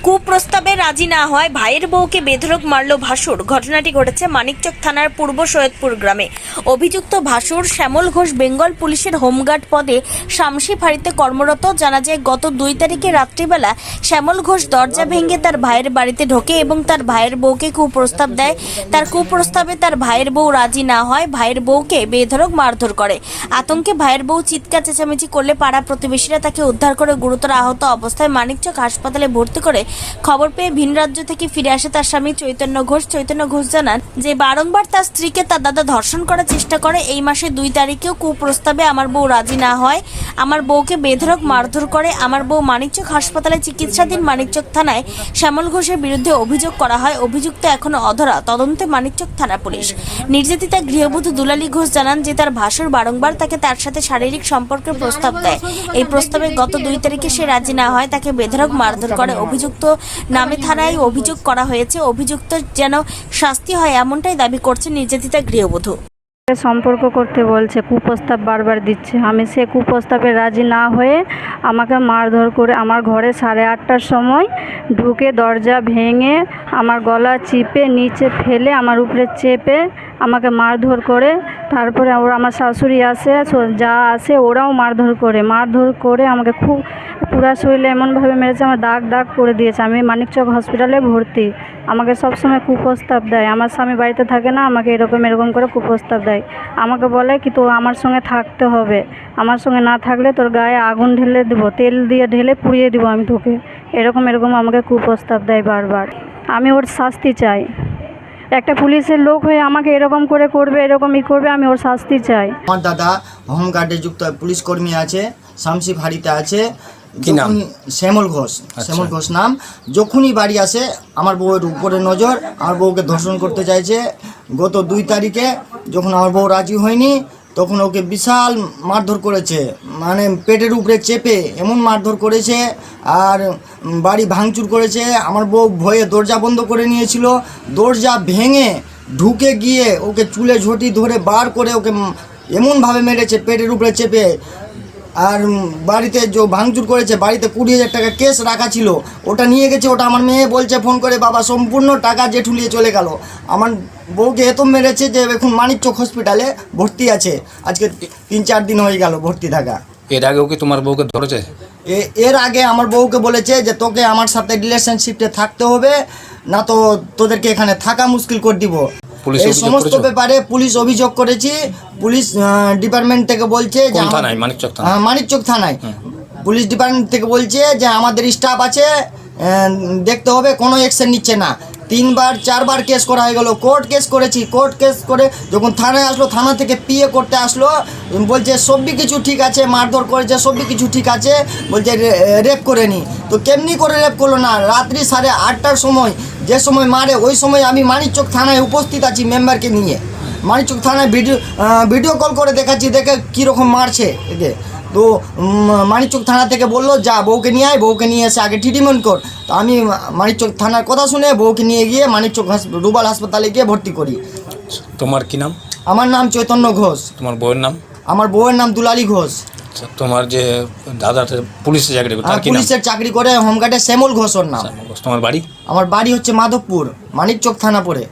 কুপ্রস্তাবে রাজি না হয় ভাইয়ের বউকে বেধড়ক মারল ভাসুর। ঘটনাটি ঘটেছে মানিকচক থানার পূর্ব সৈয়দপুর গ্রামে। অভিযুক্ত ভাসুর শ্যামল ঘোষ বেঙ্গল পুলিশের হোমগার্ড পদে শামসি ফাঁড়িতে কর্মরত। জানা যায় গত 2 তারিখে রাত্রিবেলা শ্যামল ঘোষ দরজা ভেঙে তার ভাইয়ের বাড়িতে ঢোকে এবং তার ভাইয়ের বউকে কুপ্রস্তাব দেয়। তার কুপ্রস্তাবে তার ভাইয়ের বউ রাজি না হয় ভাইয়ের বউকে বেধড়ক মারধর করে। আতঙ্কে ভাইয়ের বউ চিৎকার চেঁচামেচি করলে পাড়া প্রতিবেশীরা তাকে উদ্ধার করে গুরুতর আহত অবস্থায় মানিকচক হাসপাতালে ভর্তি করে। খবর পেয়ে ভিন রাজ্য থেকে ফিরে আসে তার স্বামী চৈতন্য ঘোষ জানান যে বারংবার তার স্ত্রীকে তার দাদা ধর্ষণ করার চেষ্টা করে। এই মাসে 2 তারিখেও কুপ্রস্তাবে আমার বউ রাজি না হয় আমার বউকে বেধড়ক মারধর করে। আমার বউ মানিকচক হাসপাতালে চিকিৎসাধীন। মানিকচক থানায় শ্যামল ঘোষের বিরুদ্ধে অভিযোগ করা হয়। অভিযুক্ত এখনো অধরা, তদন্তে মানিকচক থানা পুলিশ। নির্যাতিতা গৃহবধূ দুলালী ঘোষ জানান যে তার ভাসুর বারংবার তাকে তার সাথে শারীরিক সম্পর্কের প্রস্তাব দেয়। এই প্রস্তাবে গত 2 তারিখে সে রাজি না হয় তাকে বেধড়ক মারধর করে। অভিযুক্ত নামে থানায় অভিযোগ করা হয়েছে। অভিযুক্ত যেন শাস্তি হয় এমনটাই দাবি করছে নির্যাতিতা গৃহবধূ। সম্পর্ক করতে বলছে, কুপ্রস্তাব বারবার দিচ্ছে। আমি সে কুপ্রস্তাবে রাজি না হয়ে আমাকে মারধর করে আমার ঘরে 8:30টার সময় ঢুকে দরজা ভেঙে আমার গলা চিপে নিচে ফেলে আমার উপরে চেপে আমাকে মারধর করে। তারপরে আমার শাশুড়ি আসে, যা আসে ওরাও মারধর করে আমাকে খুব পুরা শরীরে এমনভাবে মেরেছে, আমার দাগ করে দিয়েছে। আমি মানিকচক হসপিটালে ভর্তি। আমাকে সবসময় কুপ্রস্তাব দেয়। আমার স্বামী বাড়িতে থাকে না, আমাকে এরকম করে কুপ্রস্তাব দেয়। আমাকে বলে কি তোর আমার সঙ্গে থাকতে হবে, আমার সঙ্গে না থাকলে তোর গায়ে আগুন ঢেলে দেবো, তেল দিয়ে ঢেলে পুড়িয়ে দেবো আমি তোকে। এরকম আমাকে কুপ্রস্তাব দেয় বারবার। আমি ওর শাস্তি চাই। একটা পুলিশের লোক হয়ে আমাকে এরকম করে করবে, এরকমই করবে, আমি ওর শাস্তি চাই। আমার দাদা হোমগার্ডে যুক্ত পুলিশ কর্মী আছে, শামসি ফাঁড়িতে আছে। শ্যামল ঘোষ নাম। যখনই বাড়ি আসে আমার বউয়ের উপরে নজর, আমার বউকে ধর্ষণ করতে চাইছে। গত 2 তারিখে যখন আমার বউ রাজি হয়নি তখন ওকে বিশাল মারধর করেছে, মানে পেটের উপরে চেপে এমন মারধর করেছে আর বাড়ি ভাঙচুর করেছে। আমার বউ ভয়ে দরজা বন্ধ করে নিয়েছিল। দরজা ভেঙে ঢুকে গিয়ে ওকে চুলে ঝটি ধরে বার করে ওকে এমনভাবে মেরেছে পেটের উপরে চেপে। আর বাড়িতে যে ভাঙচুর করেছে, বাড়িতে 20,000 টাকা কেস রাখা ছিল, ওটা নিয়ে গেছে। ওটা আমার মেয়ে বলছে ফোন করে, বাবা সম্পূর্ণ টাকা জেঠু নিয়ে চলে গেল। আমার বউকে এত মেরেছে যে এখন মানিকচক হসপিটালে ভর্তি আছে। আজকে 3-4 দিন হয়ে গেল ভর্তি থাকা। এর আগেও কি তোমার বউকে ধরেছে? এর আগে আমার বউকে বলেছে যে তোকে আমার সাথে রিলেশনশিপে থাকতে হবে, না তো তোদেরকে এখানে থাকা মুশকিল করে দিব। এই সমস্ত ব্যাপারে পুলিশ অভিযোগ করেছি। পুলিশ ডিপার্টমেন্ট থেকে বলছে যে মানিকচক থানায় পুলিশ ডিপার্টমেন্ট থেকে বলছে যে আমাদের স্টাফ আছে, দেখতে হবে, কোনো অ্যাকশন নিচ্ছে না। 3-4বার কেস করা হয়ে গেল। কোর্ট কেস করেছি। কোর্ট কেস করে যখন থানায় আসলো, থানা থেকে পিএ করতে আসলো, বলছে সবই কিছু ঠিক আছে, মারধর করেছে সবই কিছু ঠিক আছে, বলছে রেপ করেনি। তো কেমনি করে রেপ করলো না? রাত্রি 8:30টার সময় যে সময় মারে ওই সময় আমি মানিকচক থানায় উপস্থিত আছি মেম্বারকে নিয়ে। মানিকচক থানায় ভিডিও কল করে দেখাচ্ছি, দেখে কীরকম মারছে একে। তো মানিকচক থানা থেকে বললো যা বউকে নিয়ে আয়, বউকে নিয়ে এসে আগে ট্রিটমেন্ট কর। তো আমি মানিকচক থানার কথা শুনে বউকে নিয়ে গিয়ে মানিকচক রুবাল হাসপাতালে গিয়ে ভর্তি করি। তোমার কি নাম? আমার নাম চৈতন্য ঘোষ। তোমার বউয়ের নাম? আমার বউয়ের নাম দুলালী ঘোষ। তোমার যে দাদা পুলিশের চাকরি করে, পুলিশের চাকরি করে হোমগার্ডে শ্যামল ঘোষ ওর নাম। তোমার বাড়ি? আমার বাড়ি হচ্ছে মাধবপুর, মানিকচক থানা পড়ে।